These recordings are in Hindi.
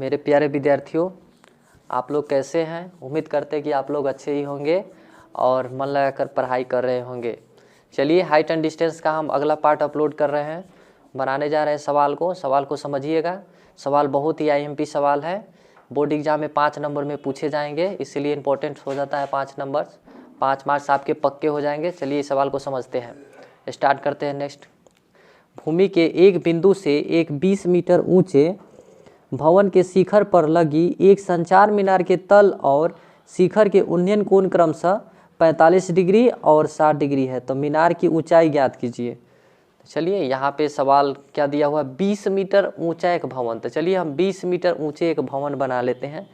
मेरे प्यारे विद्यार्थियों, आप लोग कैसे हैं? उम्मीद करते हैं कि आप लोग अच्छे ही होंगे और मन लगाकर पढ़ाई कर रहे होंगे। चलिए, हाइट एंड डिस्टेंस का हम अगला पार्ट अपलोड कर रहे हैं, बनाने जा रहे हैं सवाल को समझिएगा। सवाल बहुत ही आईएमपी सवाल है, बोर्ड एग्जाम में 5 नंबर में पूछे जाएंगे, इसीलिए इम्पोर्टेंट हो जाता है 5 नंबर। 5 मार्क्स आपके पक्के हो जाएंगे। चलिए इस सवाल को समझते हैं, स्टार्ट करते हैं। नेक्स्ट, भूमि के एक बिंदु से एक 20 मीटर ऊंचे भवन के शिखर पर लगी एक संचार मीनार के तल और शिखर के उन्नयन कोण क्रमशः 45 डिग्री और 60 डिग्री है, तो मीनार की ऊंचाई ज्ञात कीजिए। चलिए यहाँ पे सवाल क्या दिया हुआ, 20 मीटर ऊंचा एक भवन। तो चलिए हम 20 मीटर ऊंचे एक भवन बना लेते हैं।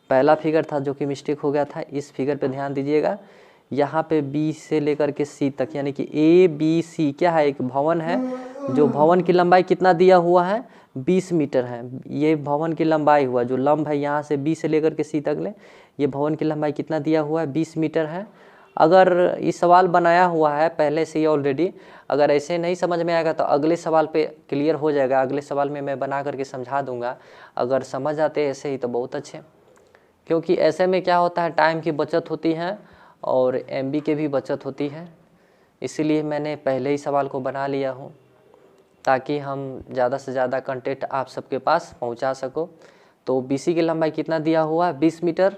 पहला फिगर था जो कि मिस्टेक हो गया था, इस फिगर पे ध्यान दीजिएगा। यहाँ पे बी से लेकर के सी तक यानी कि ए बी सी क्या है, एक भवन है। जो भवन की लंबाई कितना दिया हुआ है, 20 मीटर है। ये भवन की लंबाई हुआ, जो लंब है यहाँ से बी से लेकर के सी तक ले, ये भवन की लंबाई कितना दिया हुआ है, 20 मीटर है। अगर ये सवाल बनाया हुआ है पहले से ही ऑलरेडी, अगर ऐसे नहीं समझ में आएगा तो अगले सवाल पे क्लियर हो जाएगा। अगले सवाल में मैं बना करके समझा दूंगा। अगर समझ आते ऐसे ही तो बहुत अच्छे, क्योंकि ऐसे में क्या होता है, टाइम की बचत होती है और एमबी के भी बचत होती है। इसीलिए मैंने पहले ही सवाल को बना लिया हूँ ताकि हम ज़्यादा से ज़्यादा कंटेंट आप सबके पास पहुँचा सको। तो बीसी की लंबाई कितना दिया हुआ है, 20 मीटर।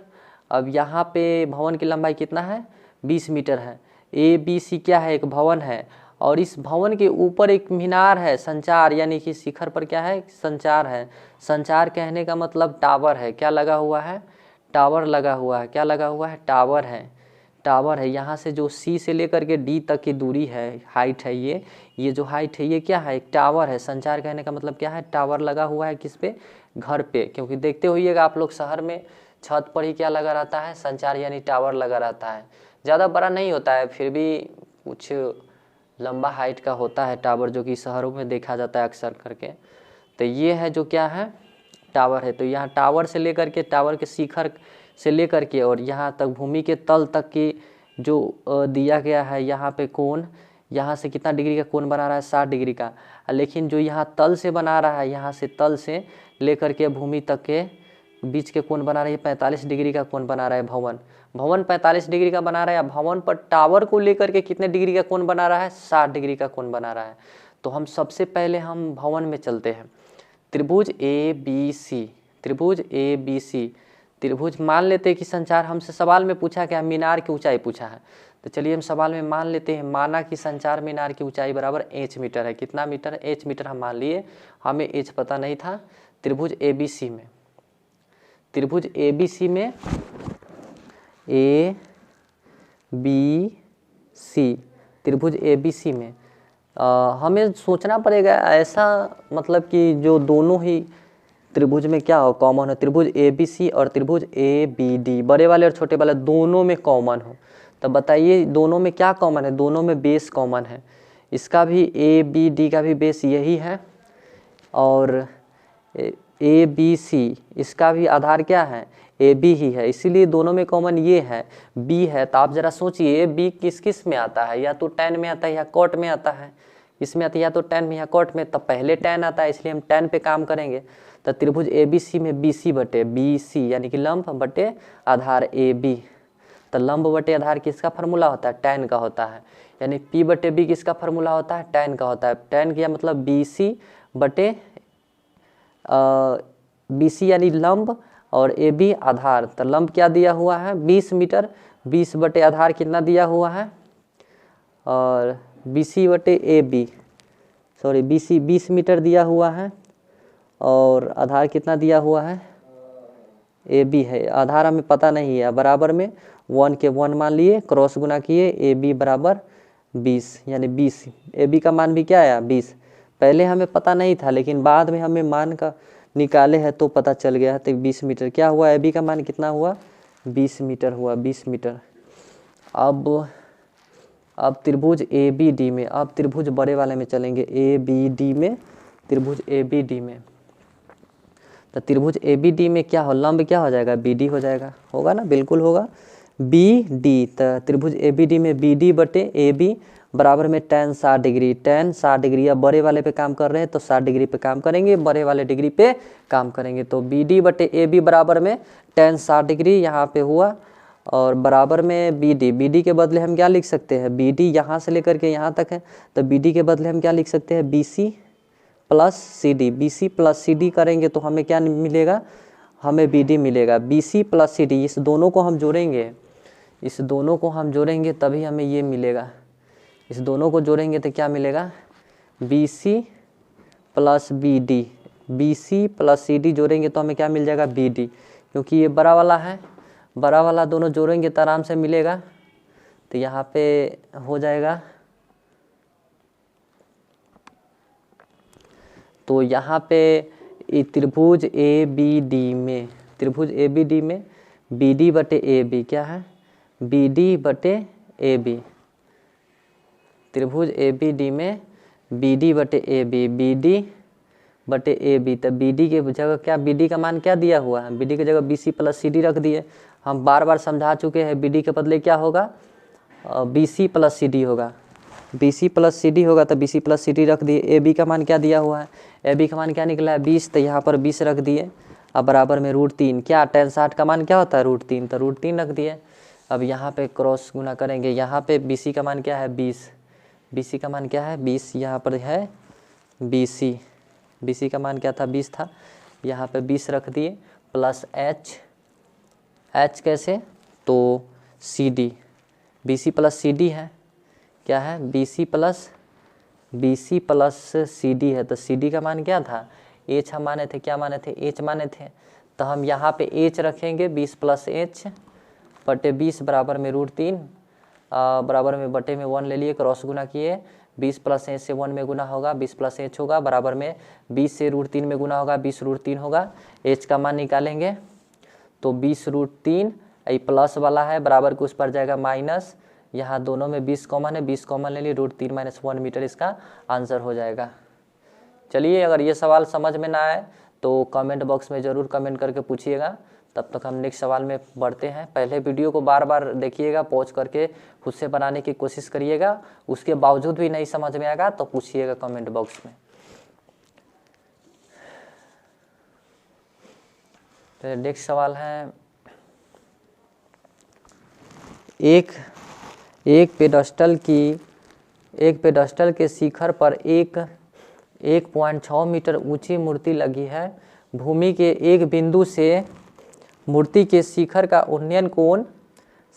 अब यहाँ पे भवन की लंबाई कितना है, 20 मीटर है। ए बी सी क्या है, एक भवन है और इस भवन के ऊपर एक मीनार है, संचार यानी कि शिखर पर क्या है, संचार है। संचार कहने का मतलब टावर है। क्या लगा हुआ है, टावर लगा हुआ है। क्या लगा हुआ है, टावर है। टावर है। यहाँ से जो सी से लेकर के डी तक की दूरी है, हाइट है, ये जो हाइट है ये क्या है, एक टावर है। संचार कहने का मतलब क्या है, टावर लगा हुआ है। किस पे, घर पे। क्योंकि देखते होइएगा आप लोग शहर में छत पर ही क्या लगा रहता है, संचार यानी टावर लगा रहता है। ज़्यादा बड़ा नहीं होता है, फिर भी कुछ लंबा हाइट का होता है टावर, जो कि शहरों में देखा जाता है अक्सर करके। तो ये है जो क्या है, टावर है। तो यहाँ टावर से लेकर के, टावर के शिखर से लेकर के और यहाँ तक भूमि के तल तक की जो दिया गया है, यहाँ पे कोण, यहाँ से कितना डिग्री का कोण बना रहा है, 60 डिग्री का। लेकिन जो यहाँ तल से बना रहा है, यहाँ से तल से लेकर के भूमि तक के बीच के कोण बना रही है, 45 डिग्री का कोण बना रहा है भवन। भवन 45 डिग्री का बना रहा है। भवन पर टावर को लेकर के कितने डिग्री का कोण बना रहा है, 60 डिग्री का कोण बना रहा है। तो हम सबसे पहले हम भवन में चलते हैं। त्रिभुज ए बी सी, त्रिभुज ए बी सी, त्रिभुज मान लेते हैं कि संचार, हमसे सवाल में पूछा क्या, मीनार की ऊंचाई पूछा है। तो चलिए हम सवाल में मान लेते हैं, माना कि संचार मीनार की ऊंचाई बराबर एच मीटर है। कितना मीटर है, एच मीटर हम मान लिए, हमें एच पता नहीं था। त्रिभुज ए बी सी में, त्रिभुज ए बी सी में, ए बी सी, त्रिभुज ए बी सी में हमें सोचना पड़ेगा ऐसा, मतलब कि जो दोनों ही त्रिभुज में क्या हो, कॉमन हो। त्रिभुज ए बी सी और त्रिभुज ए बी डी, बड़े वाले और छोटे वाले दोनों में कॉमन हो। तो बताइए दोनों में क्या कॉमन है, दोनों में बेस कॉमन है। इसका भी ए बी डी का भी बेस यही है और ए बी सी इसका भी आधार क्या है, ए बी ही है। इसीलिए दोनों में कॉमन ये है, बी है। तो आप जरा सोचिए बी किस किस में आता है, या तो टैन में आता है या कॉट में आता है। इसमें आता है या तो टैन में या कॉट में, तब पहले टैन आता है, इसलिए हम टैन पे काम करेंगे। तो त्रिभुज ए बी सी में बी सी बटे बी सी यानी कि लंब बटे आधार ए बी। तो लंब बटे आधार किसका फार्मूला होता है, टैन का होता है। यानी पी बटे बी किसका फार्मूला होता है, टैन का होता है। टैन किया मतलब बी सी बटे बी सी यानी लंब और ए बी आधार। तो लंब क्या दिया हुआ है, 20 मीटर, 20 बटे आधार कितना दिया हुआ है, और बी सी बटे A B, sorry B C 20 metre दिया हुआ है और आधार कितना दिया हुआ है, ए बी है। आधार हमें पता नहीं है। बराबर में 1 के 1 मान लिए, क्रॉस गुना किए, ए बी बराबर 20 यानी 20। ए बी का मान भी क्या आया, 20। पहले हमें पता नहीं था, लेकिन बाद में हमें मान का निकाले हैं तो पता चल गया है। तो 20 मीटर क्या हुआ, ए बी का मान कितना हुआ, 20 मीटर हुआ, 20 मीटर। अब त्रिभुज ए बी डी में, अब त्रिभुज बड़े वाले में चलेंगे, ए बी डी में, त्रिभुज ए बी डी में। तो त्रिभुज ए बी डी में क्या हो, लंब क्या हो जाएगा, बी डी हो जाएगा, होगा ना, बिल्कुल होगा, बी डी। तो त्रिभुज ए बी डी में बी डी बटे ए बी बराबर में tan 60 डिग्री। tan 60 डिग्री, अब बड़े वाले पे काम कर रहे हैं तो 60 डिग्री पे काम करेंगे, बड़े वाले डिग्री पे काम करेंगे। तो BD बटे AB बराबर में tan 60 डिग्री यहाँ पे हुआ और बराबर में BD। BD के बदले हम क्या लिख सकते हैं, BD यहाँ से लेकर के यहाँ तक है तो BD के बदले हम क्या लिख सकते हैं, BC plus CD। BC plus CD करेंगे तो हमें क्या मिलेगा, हमें BD मिलेगा। BC प्लस CD, इस दोनों को हम जोड़ेंगे, इस दोनों को हम जोड़ेंगे तभी हमें ये मिलेगा। इस दोनों को जोड़ेंगे तो क्या मिलेगा, BC plus BD। BC plus CD जोड़ेंगे तो हमें क्या मिल जाएगा, BD। क्योंकि ये बड़ा वाला है, बड़ा वाला दोनों जोड़ेंगे तो आराम से मिलेगा। तो यहाँ पे हो जाएगा, तो यहाँ पे त्रिभुज ABD में, त्रिभुज ABD में BD बटे AB क्या है, BD बटे AB। त्रिभुज ABD में BD बटे AB, BD बटे AB। तो BD के जगह क्या, BD का मान क्या दिया हुआ है, BD की जगह BC प्लस CD रख दिए। हम बार बार समझा चुके हैं, BD के बदले क्या होगा, BC प्लस CD होगा। BC प्लस CD होगा तो BC प्लस CD रख दिए। AB का मान क्या दिया हुआ है, AB का मान क्या निकला है, 20, तो यहाँ पर 20 रख दिए। अब बराबर में √3, क्या tan 60 का मान क्या होता है, √3, तो √3 रख दिए। अब यहाँ पे क्रॉस गुना करेंगे, यहाँ पे BC का मान क्या है, 20, BC का मान क्या है, 20, यहाँ पर है BC, BC का मान क्या था, 20 था, यहाँ पे 20 रख दिए प्लस H कैसे, तो CD, BC प्लस CD है, क्या है, BC प्लस CD है। तो CD का मान क्या था, H हम माने थे, क्या माने थे, H माने थे। तो हम यहाँ पे H रखेंगे, 20 प्लस H बटे 20 बराबर में √3, बराबर में बटे में 1 ले लिए, क्रॉस गुना किए, 20 प्लस H से 1 में गुना होगा, 20 प्लस H होगा, बराबर में 20 से √3 में गुना होगा, 20 √3 होगा। H का मान निकालेंगे तो 20 √3, ये प्लस वाला है, बराबर को उस पर जाएगा माइनस, यहाँ दोनों में 20 कॉमन है, 20 कॉमन ले लिए, √3 - 1 मीटर इसका आंसर हो जाएगा। चलिए, अगर ये सवाल समझ में ना आए तो कमेंट बॉक्स में ज़रूर कमेंट करके पूछिएगा। तब तक हम नेक्स्ट सवाल में बढ़ते हैं। पहले वीडियो को बार बार देखिएगा, पॉज करके खुद से बनाने की कोशिश करिएगा। उसके बावजूद भी नहीं समझ में आएगा तो पूछिएगा कमेंट बॉक्स में। तो नेक्स्ट सवाल है, एक पेडस्टल के शिखर पर 1.6 मीटर ऊंची मूर्ति लगी है। भूमि के एक बिंदु से मूर्ति के शिखर का उन्नयन कोण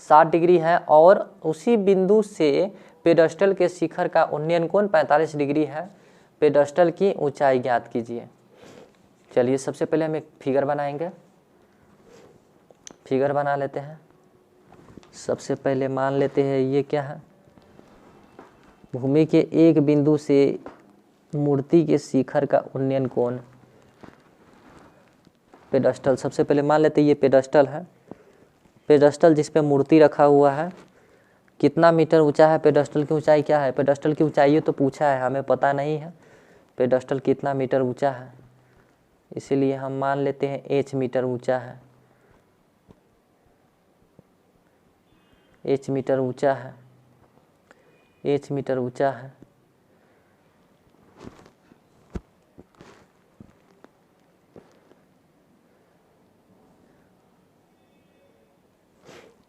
60 डिग्री है और उसी बिंदु से पेडस्टल के शिखर का उन्नयन कोण 45 डिग्री है। पेडस्टल की ऊंचाई ज्ञात कीजिए। चलिए, सबसे पहले हम एक फिगर बनाएंगे, फिगर बना लेते हैं। सबसे पहले मान लेते हैं ये क्या है, भूमि के एक बिंदु से मूर्ति के शिखर का उन्नयन कोण, पेडस्टल। सबसे पहले मान लेते हैं ये पेडस्टल है, पेडस्टल जिस पे मूर्ति रखा हुआ है। कितना मीटर ऊंचा है, पेडस्टल की ऊंचाई क्या है, पेडस्टल की ऊंचाई तो पूछा है, हमें पता नहीं है पेडस्टल कितना मीटर ऊंचा है, इसीलिए हम मान लेते हैं h मीटर ऊंचा है, h मीटर ऊंचा है, h मीटर ऊंचा है।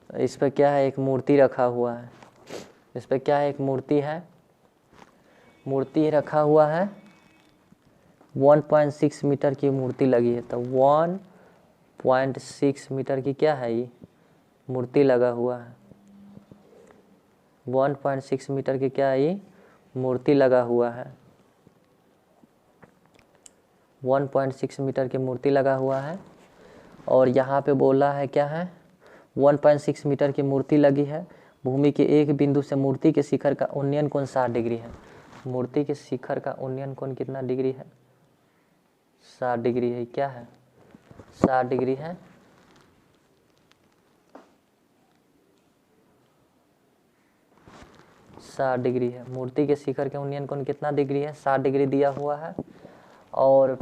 इस पर क्या है, एक मूर्ति रखा हुआ है, इस पर क्या है, एक मूर्ति है, मूर्ति रखा हुआ है, 1.6 मीटर की मूर्ति लगी है। तो 1.6 मीटर की क्या है, ये मूर्ति लगा हुआ है, 1.6 मीटर की क्या है, ये मूर्ति लगा हुआ है, 1.6 मीटर की मूर्ति लगा हुआ है। और यहाँ पे बोला है क्या है, 1.6 मीटर की मूर्ति लगी है। भूमि के एक बिंदु से मूर्ति के शिखर का उन्नयन कोण 60 डिग्री है। मूर्ति के शिखर का उन्नयन कोण कितना डिग्री है, 60 डिग्री है। क्या है, 60 डिग्री है। डिग्री है। मूर्ति के शिखर के उन्नयन कोण कितना डिग्री है, 60 डिग्री दिया हुआ है। और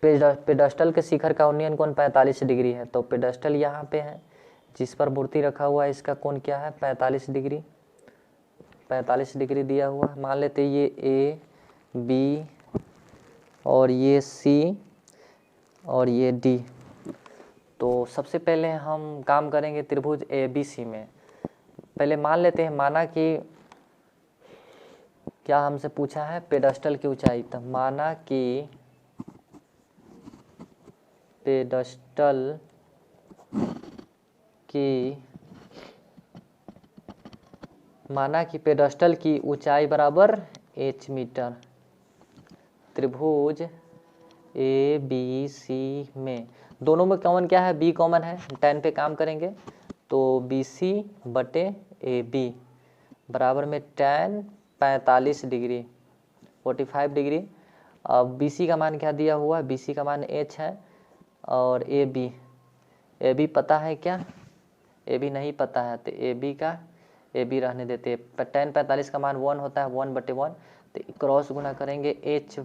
पेडस्टल के शिखर का उन्नयन कोण 45 डिग्री है। तो पेडस्टल यहाँ पे है जिस पर मूर्ति रखा हुआ है, इसका कोण क्या है, 45 डिग्री। 45 डिग्री दिया हुआ है। मान लेते ये ए बी और ये सी और ये डी। तो सबसे पहले हम काम करेंगे त्रिभुज ए बी सी में। पहले मान लेते हैं, माना कि क्या हमसे पूछा है पेडस्टल की ऊंचाई। तब माना कि पेडस्टल की ऊंचाई बराबर h मीटर। त्रिभुज ए बी सी में दोनों में कॉमन क्या है, b कॉमन है। हम tan पे काम करेंगे तो BC बटे AB बराबर में tan 45 डिग्री 45 डिग्री। अब BC का मान क्या दिया हुआ है, BC का मान h है और AB पता है क्या, AB नहीं पता है तो AB रहने देते हैं। tan 45 का मान 1 होता है, 1/1 तो क्रॉस गुना करेंगे h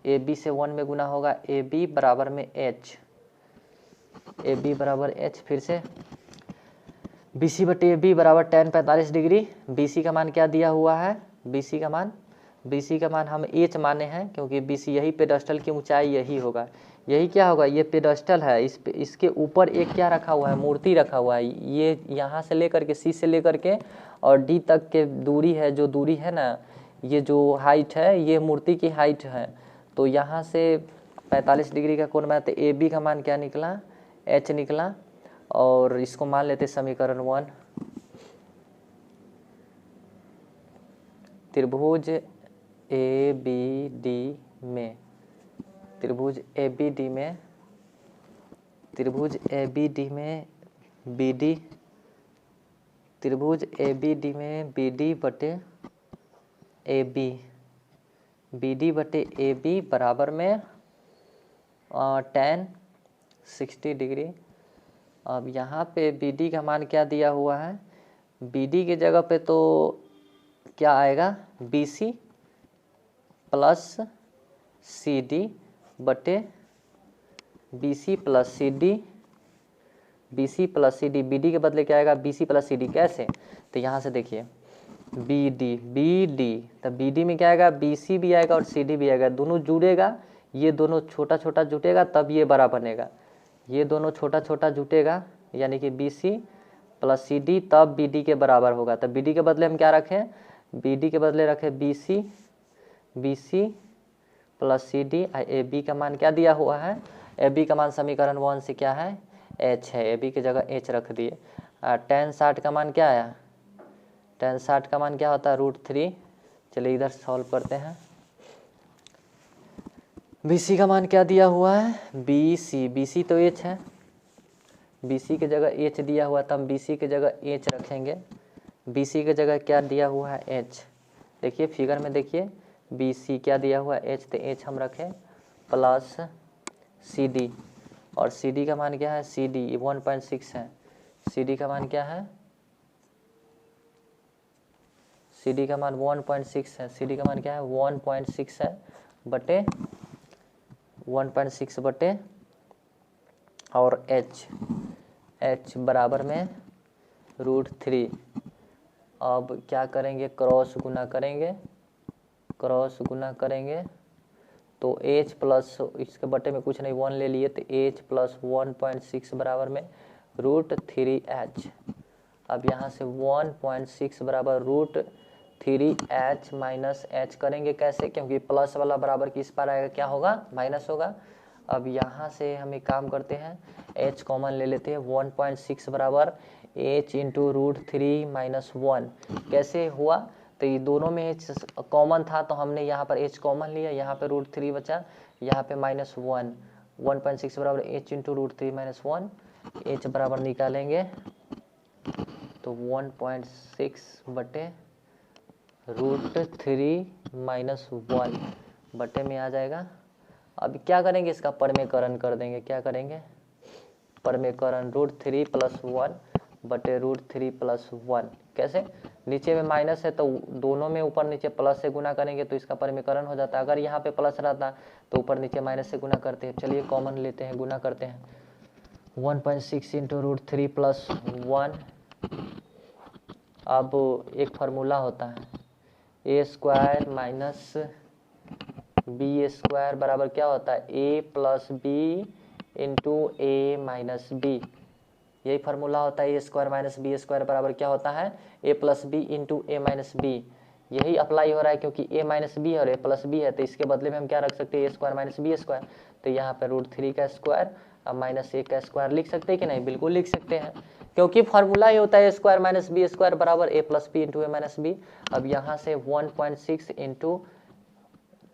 AB से 1 में गुना होगा, AB बराबर में h, AB बराबर h। फिर से BC बटे AB बराबर tan 45 डिग्री। BC का मान क्या दिया हुआ है, BC का मान हम h माने हैं क्योंकि BC यही पेडस्टल की ऊंचाई यही होगा। यही क्या होगा, ये पेडस्टल है, इसके ऊपर एक क्या रखा हुआ है, मूर्ति रखा हुआ है। ये यहाँ से लेकर के C से लेकर के और D तक के दूरी है, जो दूरी है ना, ये जो हाइट है ये मूर्ति की हाइट है। तो यहाँ से 45 डिग्री का कोण बनाते, AB का मान क्या निकला, h निकला। और इसको मान लेते समीकरण 1। त्रिभुज ABD में BD बटे AB बराबर में tan 60 डिग्री। अब यहाँ पे BD का मान क्या दिया हुआ है, BD के जगह पे तो क्या आएगा, BC प्लस CD बटे BC प्लस CD। BD के बदले क्या आएगा, BC प्लस CD। कैसे, तो यहाँ से देखिए BD तब BD में क्या आएगा, BC भी आएगा और CD भी आएगा, दोनों जुड़ेगा। ये दोनों छोटा छोटा जुटेगा तब ये बड़ा बनेगा, ये दोनों छोटा छोटा जुटेगा यानी कि BC प्लस CD तब BD के बराबर होगा। तब BD के बदले हम क्या रखें, BD के बदले रखें BC प्लस CD। AB का मान क्या दिया हुआ है, AB का मान समीकरण 1 से क्या है, h है। AB की जगह h रख दिए। tan 60 का मान क्या आया, tan 60 का मान क्या होता है, √3। चलिए इधर सॉल्व करते हैं। BC का मान क्या दिया हुआ है, BC तो h है, BC की जगह h दिया हुआ तब हम BC की जगह h रखेंगे। BC की जगह क्या दिया हुआ है, h। देखिए फिगर में देखिए BC क्या दिया हुआ है, h, तो h हम रखें प्लस CD। और CD का मान क्या है, CD 1.6 है। CD का मान क्या है, CD का मान 1.6 है। CD का मान क्या है, 1.6 है बटे 1.6 बटे और h बराबर में √3। अब क्या करेंगे, क्रॉस गुना करेंगे तो h प्लस इसके बटे में कुछ नहीं 1 ले लिए तो h प्लस 1.6 बराबर में √3h। अब यहाँ से 1.6 बराबर √3h माइनस h करेंगे कैसे, क्योंकि प्लस वाला बराबर किस पर आएगा, क्या होगा, माइनस होगा। अब यहाँ से हम एक काम करते हैं, h कॉमन ले लेते हैं। 1.6 बराबर h इंटू √3 माइनस 1 कैसे हुआ, तो ये दोनों में h कॉमन था तो हमने यहाँ पर h कॉमन लिया, यहाँ पे √3 बचा, यहाँ पे माइनस 1। 1.6 बराबर h इंटू √3 माइनस 1, h बराबर निकालेंगे तो 1.6 बटे √3 माइनस 1 बटे में आ जाएगा। अब क्या करेंगे, इसका परमेकरण कर देंगे। क्या करेंगे, परमेकरण √3 प्लस 1 बटे √3 प्लस 1। कैसे, नीचे में माइनस है तो दोनों में ऊपर नीचे प्लस से गुना करेंगे तो इसका परमेकरण हो जाता है। अगर यहाँ पे प्लस रहता तो ऊपर नीचे माइनस से गुना करते हैं। चलिए कॉमन लेते हैं, गुना करते हैं। 1.6 इंटू √3 प्लस 1 अब एक फार्मूला होता है ए स्क्वायर माइनस बी स्क्वायर बराबर क्या होता है ए प्लस बी इंटू ए माइनस बी। यही फार्मूला होता है ए स्क्वायर माइनस बी स्क्वायर बराबर क्या होता है ए प्लस बी इंटू ए माइनस बी। यही अप्लाई हो रहा है क्योंकि ए माइनस बी है और ए प्लस बी है, तो इसके बदले में हम क्या रख सकते हैं ए स्क्वायर माइनस बी स्क्वायर। तो यहाँ पे √3 का स्क्वायर अब माइनस ए का स्क्वायर लिख सकते हैं कि नहीं, बिल्कुल लिख सकते हैं, क्योंकि फार्मूला ये होता है ए स्क्वायर माइनस बी स्क्वायर बराबर ए प्लस बी इंटू ए माइनस बी। अब यहाँ से 1.6 इंटू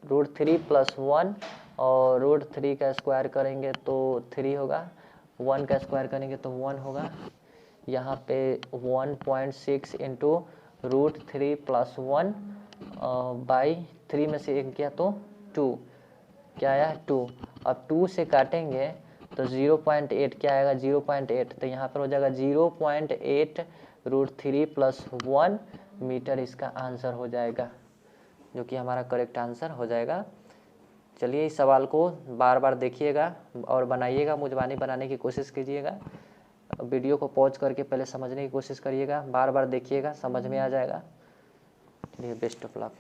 √3 प्लस 1 और √3 का स्क्वायर करेंगे तो 3 होगा, 1 का स्क्वायर करेंगे तो 1 होगा। यहाँ पे 1.6 इंटू √3 प्लस 1 बाई 3 में से एक गया तो 2, क्या आया 2। अब 2 से काटेंगे तो 0.8 क्या आएगा 0.8, तो यहाँ पर हो जाएगा 0.8 √3 प्लस 1 मीटर इसका आंसर हो जाएगा, जो कि हमारा करेक्ट आंसर हो जाएगा। चलिए इस सवाल को बार बार देखिएगा और बनाइएगा, मुझबानी बनाने की कोशिश कीजिएगा। वीडियो को पॉज करके पहले समझने की कोशिश करिएगा, बार बार देखिएगा, समझ में आ जाएगा। चलिए बेस्ट ऑफ लक।